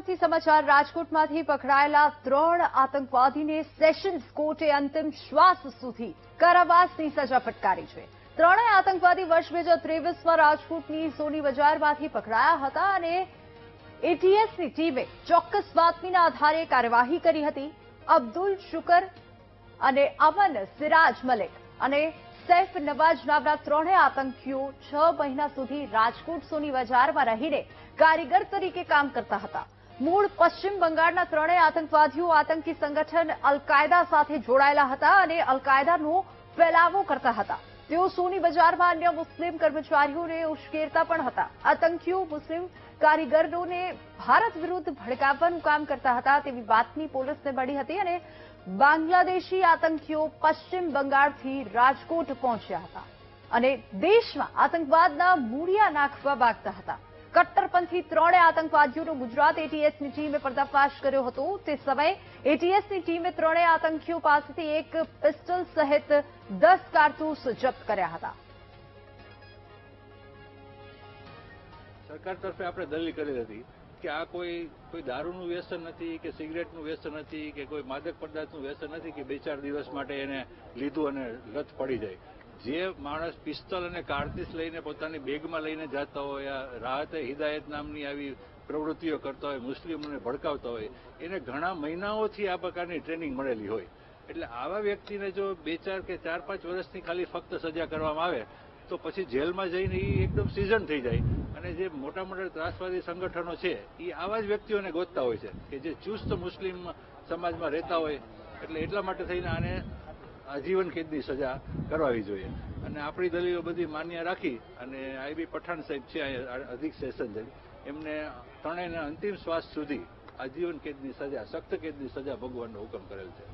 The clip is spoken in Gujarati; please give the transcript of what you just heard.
રાજકોટથી સમાચાર રાજકોટમાંથી પકડાયેલા 3 આતંકવાદીને સેશન્સ કોર્ટે અંતિમ શ્વાસ સુધી કારાવાસની સજા ફટકારી છે। ત્રણેય આતંકવાદી વર્ષ 2023માં રાજકોટની સોની બજારમાંથી પકડાયા હતા અને એટીએસની ટીમે ચોક્કસ બાતમીના આધારે કાર્યવાહી કરી હતી। અબ્દુલ શુકર અને અમન સિરાજ મલિક અને સૈફ નવાજ નામના ત્રણેય આતંકીઓ 6 મહિના સુધી રાજકોટ સોની બજારમાં રહીને કારીગર તરીકે કામ કરતા હતા। મૂળ પશ્ચિમ બંગાળના ત્રણેય આતંકવાદીઓ આતંકી સંગઠન અલ-કાયદા સાથે જોડાયેલા હતા અને અલ-કાયદાનો ફેલાવો કરતા હતા। તેઓ સોની બજારમાં અન્ય મુસ્લિમ કર્મચારીઓને ઉશ્કેરતા પણ હતા। આતંકીઓ મુસ્લિમ કારીગરોને ભારત વિરુદ્ધ ભડકાવવાનું કામ કરતા હતા તેવી બાતમી પોલીસને મળી હતી અને બાંગ્લાદેશી આતંકીઓ પશ્ચિમ બંગાળથી રાજકોટ પહોંચ્યા હતા અને દેશમાં આતંકવાદના મૂળિયા નાખવા માંગતા હતા। કટ્ટરપંથી ત્રણેય આતંકવાદીઓનો ગુજરાત એટીએસની ટીમે પર્દાફાશ કર્યો હતો। તે સમયે એટીએસની ટીમે ત્રણેય આતંકીઓ પાસેથી એક પિસ્તોલ સહિત 10 કારતૂસ જપ્ત કર્યા હતા। સરકાર તરફે આપણે દલીલ કરી હતી કે આ કોઈ દારૂનું વ્યસન નથી કે સિગરેટનું વ્યસન નથી કે કોઈ માદક પદાર્થનું વ્યસન નથી કે 2-4 દિવસ માટે એને લીધું અને લત પડી જાય। જે માણસ પિસ્તોલ અને કારતૂસ લઈને પોતાની બેગમાં લઈને જતા હોય, રાહતે હિદાયત નામની આવી પ્રવૃત્તિઓ કરતા હોય, મુસ્લિમોને ભડકાવતા હોય, એને ઘણા મહિનાઓથી આ પ્રકારની ટ્રેનિંગ મળેલી હોય। એટલે આવા વ્યક્તિને જો 2-4 કે 4-5 વર્ષની ખાલી ફક્ત સજા કરવામાં આવે તો પછી જેલમાં જઈને એ એકદમ સિઝન થઈ જાય અને જે મોટા મોટા ત્રાસવાદી સંગઠનો છે એ આવા જ વ્યક્તિઓને ગોતતા હોય છે કે જે ચુસ્ત મુસ્લિમ સમાજમાં રહેતા હોય। એટલે એટલા માટે થઈને આને આજીવન કેદની સજા કરવાવી જોઈએ અને આપણી દલીલો બધી માન્ય રાખી અને આઈબી પઠાણ સાહેબ છે અધિક સેશન જજ, એમને ત્રણેયને અંતિમ શ્વાસ સુધી આજીવન કેદની સજા, સખ્ત કેદની સજા ભોગવવાનો હુકમ કરેલ છે।